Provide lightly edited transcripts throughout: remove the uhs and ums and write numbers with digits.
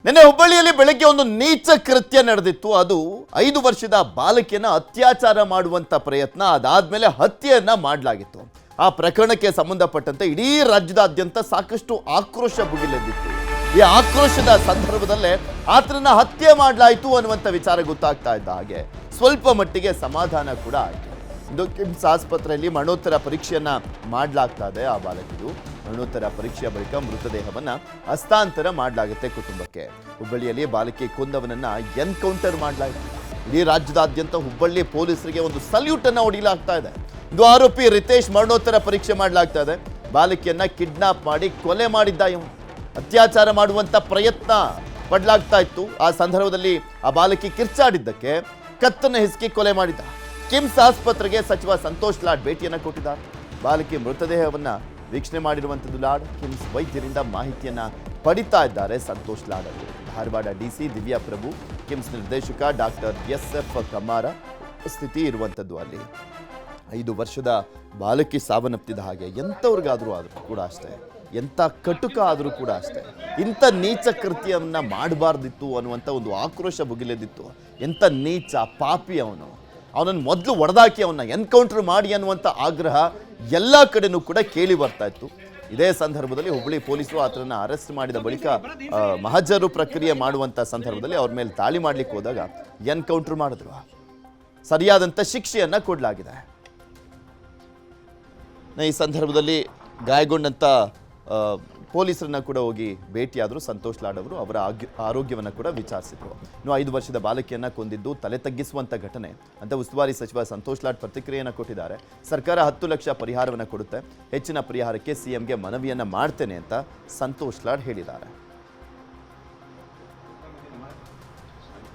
ನಿನ್ನೆ ಹುಬ್ಬಳ್ಳಿಯಲ್ಲಿ ಬೆಳಗ್ಗೆ ಒಂದು ನೀಚ ಕೃತ್ಯ ನಡೆದಿತ್ತು. ಅದು 5 ವರ್ಷದ ಬಾಲಕಿಯನ್ನ ಅತ್ಯಾಚಾರ ಮಾಡುವಂತ ಪ್ರಯತ್ನ, ಅದಾದ್ಮೇಲೆ ಹತ್ಯೆಯನ್ನ ಮಾಡಲಾಗಿತ್ತು. ಆ ಪ್ರಕರಣಕ್ಕೆ ಸಂಬಂಧಪಟ್ಟಂತೆ ಇಡೀ ರಾಜ್ಯದಾದ್ಯಂತ ಸಾಕಷ್ಟು ಆಕ್ರೋಶ ಭುಗಿಲೆದ್ದಿತ್ತು. ಈ ಆಕ್ರೋಶದ ಸಂದರ್ಭದಲ್ಲೇ ಆತನನ್ನ ಹತ್ಯೆ ಮಾಡಲಾಯಿತು ಅನ್ನುವಂಥ ವಿಚಾರ ಗೊತ್ತಾಗ್ತಾ ಇದ್ದ ಹಾಗೆ ಸ್ವಲ್ಪ ಮಟ್ಟಿಗೆ ಸಮಾಧಾನ ಕೂಡ ಆಯಿತು. ಇಂದು ಕಿಮ್ಸ್ ಆಸ್ಪತ್ರೆಯಲ್ಲಿ ಮರಣೋತ್ತರ ಪರೀಕ್ಷೆಯನ್ನ ಮಾಡಲಾಗ್ತಾ ಇದೆ. ಆ ಬಾಲಕಿದು ಮರಣೋತ್ತರ ಪರೀಕ್ಷೆಯ ಬಳಿಕ ಮೃತದೇಹವನ್ನ ಹಸ್ತಾಂತರ ಮಾಡಲಾಗುತ್ತೆ ಕುಟುಂಬಕ್ಕೆ. ಹುಬ್ಬಳ್ಳಿಯಲ್ಲಿ ಬಾಲಕಿ ಕೊಂದವನನ್ನ ಎನ್ಕೌಂಟರ್ ಮಾಡಲಾಯಿತು. ಇಡೀ ರಾಜ್ಯದಾದ್ಯಂತ ಹುಬ್ಬಳ್ಳಿ ಪೊಲೀಸರಿಗೆ ಒಂದು ಸಲ್ಯೂಟ್ ಅನ್ನ ಹೊಡೆಯಲಾಗ್ತಾ ಇದೆ. ಇದು ಆರೋಪಿ ರಿತೇಶ್ ಮರಣೋತ್ತರ ಪರೀಕ್ಷೆ ಮಾಡಲಾಗ್ತಾ ಇದೆ. ಬಾಲಕಿಯನ್ನ ಕಿಡ್ನಾಪ್ ಮಾಡಿ ಕೊಲೆ ಮಾಡಿದ್ದ ಇವನು. ಅತ್ಯಾಚಾರ ಮಾಡುವಂತ ಪ್ರಯತ್ನ ಪಡಲಾಗ್ತಾ ಇತ್ತು. ಆ ಸಂದರ್ಭದಲ್ಲಿ ಆ ಬಾಲಕಿ ಕಿರ್ಚಾಡಿದ್ದಕ್ಕೆ ಕತ್ತನ್ನ ಹಿಸುಕಿ ಕೊಲೆ ಮಾಡಿದ್ದ. ಕಿಮ್ಸ್ ಆಸ್ಪತ್ರೆಗೆ ಸಚಿವ ಸಂತೋಷ್ ಲಾಡ್ ಭೇಟಿಯನ್ನ ಕೊಟ್ಟಿದ್ದಾರೆ. ಬಾಲಕಿ ಮೃತದೇಹವನ್ನ ವೀಕ್ಷಣೆ ಮಾಡಿರುವಂಥದ್ದು ಲಾಡ್. ಕಿಮ್ಸ್ ವೈದ್ಯರಿಂದ ಮಾಹಿತಿಯನ್ನ ಪಡಿತಾ ಇದ್ದಾರೆ ಸಂತೋಷ್ ಲಾಡ್ ಅವರು. ಧಾರವಾಡ ಡಿಸಿ ದಿವ್ಯಾ ಪ್ರಭು, ಕಿಮ್ಸ್ ನಿರ್ದೇಶಕ ಡಾಕ್ಟರ್ SF ಕಮಾರ ಸ್ಥಿತಿ ಇರುವಂಥದ್ದು. ಅಲ್ಲಿ 5 ವರ್ಷದ ಬಾಲಕಿ ಸಾವನ್ನಪ್ಪಿದ ಹಾಗೆ ಎಂಥವ್ರಿಗಾದರೂ ಆದರೂ ಕೂಡ ಅಷ್ಟೇ, ಎಂಥ ಕಟುಕ ಆದರೂ ಕೂಡ ಅಷ್ಟೇ, ಇಂಥ ನೀಚ ಕೃತ್ಯವನ್ನ ಮಾಡಬಾರ್ದಿತ್ತು ಅನ್ನುವಂಥ ಒಂದು ಆಕ್ರೋಶ ಭುಗಿಲೆದಿತ್ತು. ಎಂಥ ನೀಚ ಪಾಪಿ ಅವನನ್ನು ಮೊದಲು ಹೊಡೆದಾಕಿ ಅವನ್ನ ಎನ್ಕೌಂಟರ್ ಮಾಡಿ ಅನ್ನುವಂಥ ಆಗ್ರಹ ಎಲ್ಲ ಕಡೆನೂ ಕೂಡ ಕೇಳಿ ಬರ್ತಾ ಇತ್ತು. ಇದೇ ಸಂದರ್ಭದಲ್ಲಿ ಹುಬ್ಬಳ್ಳಿ ಪೊಲೀಸರು ಆತನನ್ನು ಅರೆಸ್ಟ್ ಮಾಡಿದ ಬಳಿಕ ಮಹಜರು ಪ್ರಕ್ರಿಯೆ ಮಾಡುವಂಥ ಸಂದರ್ಭದಲ್ಲಿ ಅವ್ರ ಮೇಲೆ ದಾಳಿ ಮಾಡ್ಲಿಕ್ಕೆ ಹೋದಾಗ ಎನ್ಕೌಂಟರ್ ಮಾಡಿದ್ರು. ಸರಿಯಾದಂಥ ಶಿಕ್ಷೆಯನ್ನ ಕೊಡಲಾಗಿದೆ. ಈ ಸಂದರ್ಭದಲ್ಲಿ ಗಾಯಗೊಂಡಂಥ ಪೊಲೀಸರನ್ನ ಕೂಡ ಹೋಗಿ ಭೇಟಿಯಾದರು ಸಂತೋಷ್ ಲಾಡ್ ಅವರು. ಅವರ ಆರೋಗ್ಯವನ್ನು ಕೂಡ ವಿಚಾರಿಸಿದರು. ಇನ್ನು 5 ವರ್ಷದ ಬಾಲಕಿಯನ್ನ ಕೊಂದಿದ್ದು ತಲೆ ತಗ್ಗಿಸುವಂಥ ಘಟನೆ ಅಂತ ಉಸ್ತುವಾರಿ ಸಚಿವ ಸಂತೋಷ್ ಲಾಡ್ ಪ್ರತಿಕ್ರಿಯೆಯನ್ನು ಕೊಟ್ಟಿದ್ದಾರೆ. ಸರ್ಕಾರ 10 ಲಕ್ಷ ಪರಿಹಾರವನ್ನು ಕೊಡುತ್ತೆ, ಹೆಚ್ಚಿನ ಪರಿಹಾರಕ್ಕೆ CMಗೆ ಮನವಿಯನ್ನ ಮಾಡ್ತೇನೆ ಅಂತ ಸಂತೋಷ್ ಲಾಡ್ ಹೇಳಿದ್ದಾರೆ.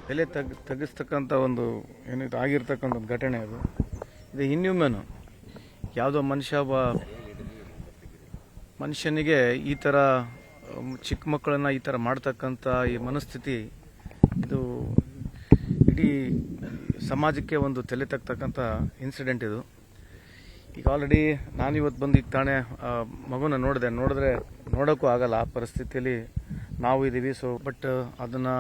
ತಲೆ ತಗ್ಗಿಸ್ತಕ್ಕಂಥ ಒಂದು ಏನಿದೆ ಆಗಿರ್ತಕ್ಕಂಥ ಒಂದು ಘಟನೆ ಅದು. ಇದು ಇನ್ಹ್ಯೂಮನ್. ಯಾವುದೋ ಮನುಷ್ಯನಿಗೆ ಈ ಥರ ಚಿಕ್ಕ ಮಕ್ಕಳನ್ನು ಈ ಥರ ಮಾಡ್ತಕ್ಕಂಥ ಈ ಮನಸ್ಥಿತಿ, ಇದು ಇಡೀ ಸಮಾಜಕ್ಕೆ ಒಂದು ತಲೆ ತಗ್ತಕ್ಕಂಥ ಇನ್ಸಿಡೆಂಟ್ ಇದು. ಈಗ ಆಲ್ರೆಡಿ ನಾನಿವತ್ತು ಬಂದು ಈಗ ತಾನೇ ಮಗುನ ನೋಡಿದ್ರೆ ನೋಡೋಕ್ಕೂ ಆಗಲ್ಲ ಆ ಪರಿಸ್ಥಿತಿಯಲ್ಲಿ ನಾವು ಇದ್ದೀವಿ. ಬಟ್ ಅದನ್ನು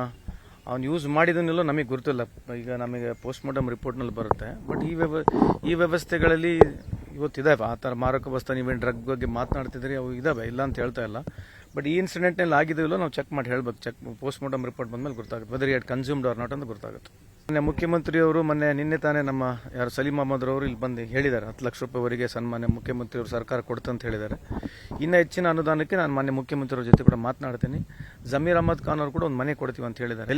ಅವ್ನು ಯೂಸ್ ಮಾಡಿದನ್ನೆಲ್ಲ ನಮಗೆ ಗೊತ್ತಿಲ್ಲ. ಈಗ ನಮಗೆ ಪೋಸ್ಟ್ಮಾರ್ಟಮ್ ರಿಪೋರ್ಟ್ನಲ್ಲಿ ಬರುತ್ತೆ. ಬಟ್ ಈ ವ್ಯವಸ್ಥೆಗಳಲ್ಲಿ ಇವತ್ತಿದ್ದಾವೆ ಆ ಥರ ಮಾರಕ ವಸ್ತು. ನೀವೇನು ಡ್ರಗ್ ಬಗ್ಗೆ ಮಾತನಾಡ್ತಿದ್ರಿ, ಅವು ಇದ್ದಾವೆ, ಇಲ್ಲ ಅಂತ ಹೇಳ್ತಾ ಇಲ್ಲ. ಬಟ್ ಈ ಇನ್ಸಿಡೆಂಟ್ನಲ್ಲಿ ಆಗಿದೆಯಲ್ಲ ನಾವು ಚೆಕ್ ಮಾಡಿ ಹೇಳ್ಬೇಕು. ಪೋಸ್ಟ್ಮಾರ್ಟಮ್ ರಿಪೋರ್ಟ್ ಬಂದಮೇಲೆ ಗೊತ್ತಾಗುತ್ತೆ whether he had consumed or not ಅಂತ ಗೊತ್ತಾಗುತ್ತೆ. ಮುಖ್ಯಮಂತ್ರಿಯವರು ನಿನ್ನೆ ತಾನೇ ನಮ್ಮ ಸಲೀಂ ಅಹಮದ್ ಅವರು ಇಲ್ಲಿ ಬಂದು ಹೇಳಿದ್ದಾರೆ 10 ಲಕ್ಷ ರೂಪಾಯಿವರೆಗೆ ಸನ್ಮಾನ್ಯ ಮುಖ್ಯಮಂತ್ರಿಯವರು ಸರ್ಕಾರ ಕೊಡ್ತಂತ ಹೇಳಿದ್ದಾರೆ. ಇನ್ನು ಹೆಚ್ಚಿನ ಅನುದಾನಕ್ಕೆ ನಾನು ಮಾನ್ಯ ಮುಖ್ಯಮಂತ್ರಿಯವ್ರ ಜೊತೆ ಕೂಡ ಮಾತನಾಡ್ತೀನಿ. ಜಮೀರ್ ಅಹಮದ್ ಖಾನ್ ಅವರು ಕೂಡ ಒಂದು ಮನೆ ಕೊಡ್ತೀವಿ ಅಂತ ಹೇಳಿದ್ದಾರೆ.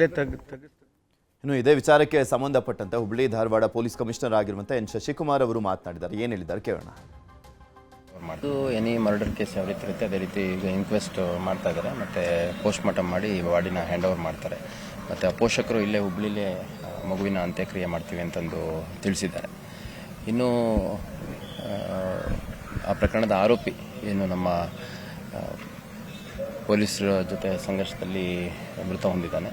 ಇನ್ನು ಇದೇ ವಿಚಾರಕ್ಕೆ ಸಂಬಂಧಪಟ್ಟಂತೆ ಹುಬ್ಬಳ್ಳಿ ಧಾರವಾಡ ಪೊಲೀಸ್ ಕಮಿಷನರ್ ಆಗಿರುವಂಥ N. ಶಶಿಕುಮಾರ್ ಅವರು ಮಾತನಾಡಿದ್ದಾರೆ. ಏನು ಹೇಳಿದ್ದಾರೆ ಕೇಳೋಣ. ಎನಿ ಮರ್ಡರ್ ಕೇಸ್ ಯಾವ ರೀತಿ ಇರುತ್ತೆ ಅದೇ ರೀತಿ ಈಗ ಇನ್ಕ್ವೆಸ್ಟ್ ಮಾಡ್ತಾ ಇದ್ದಾರೆ. ಮತ್ತು ಪೋಸ್ಟ್ಮಾರ್ಟಮ್ ಮಾಡಿ ಬಾಡಿನ ಹ್ಯಾಂಡ್ ಓವರ್ ಮಾಡ್ತಾರೆ. ಮತ್ತು ಪೋಷಕರು ಇಲ್ಲೇ ಹುಬ್ಬಳ್ಳಿಲೇ ಮಗುವಿನ ಅಂತ್ಯಕ್ರಿಯೆ ಮಾಡ್ತೀವಿ ಅಂತಂದು ತಿಳಿಸಿದ್ದಾರೆ. ಇನ್ನು ಆ ಪ್ರಕರಣದ ಆರೋಪಿ ಏನು ನಮ್ಮ ಪೊಲೀಸರ ಜೊತೆ ಸಂಘರ್ಷದಲ್ಲಿ ಮೃತ ಹೊಂದಿದ್ದಾನೆ,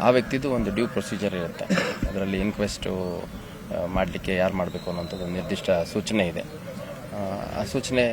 ಆ ವ್ಯಕ್ತಿದು ಒಂದು ಡ್ಯೂ ಪ್ರೊಸೀಜರ್ ಇರುತ್ತೆ. ಅದರಲ್ಲಿ ಇನ್ಕ್ವೆಸ್ಟು ಮಾಡಲಿಕ್ಕೆ ಯಾರು ಮಾಡಬೇಕು ಅನ್ನೋಂಥದ್ದು ನಿರ್ದಿಷ್ಟ ಸೂಚನೆ ಇದೆ. ಆ ಸೂಚನೆ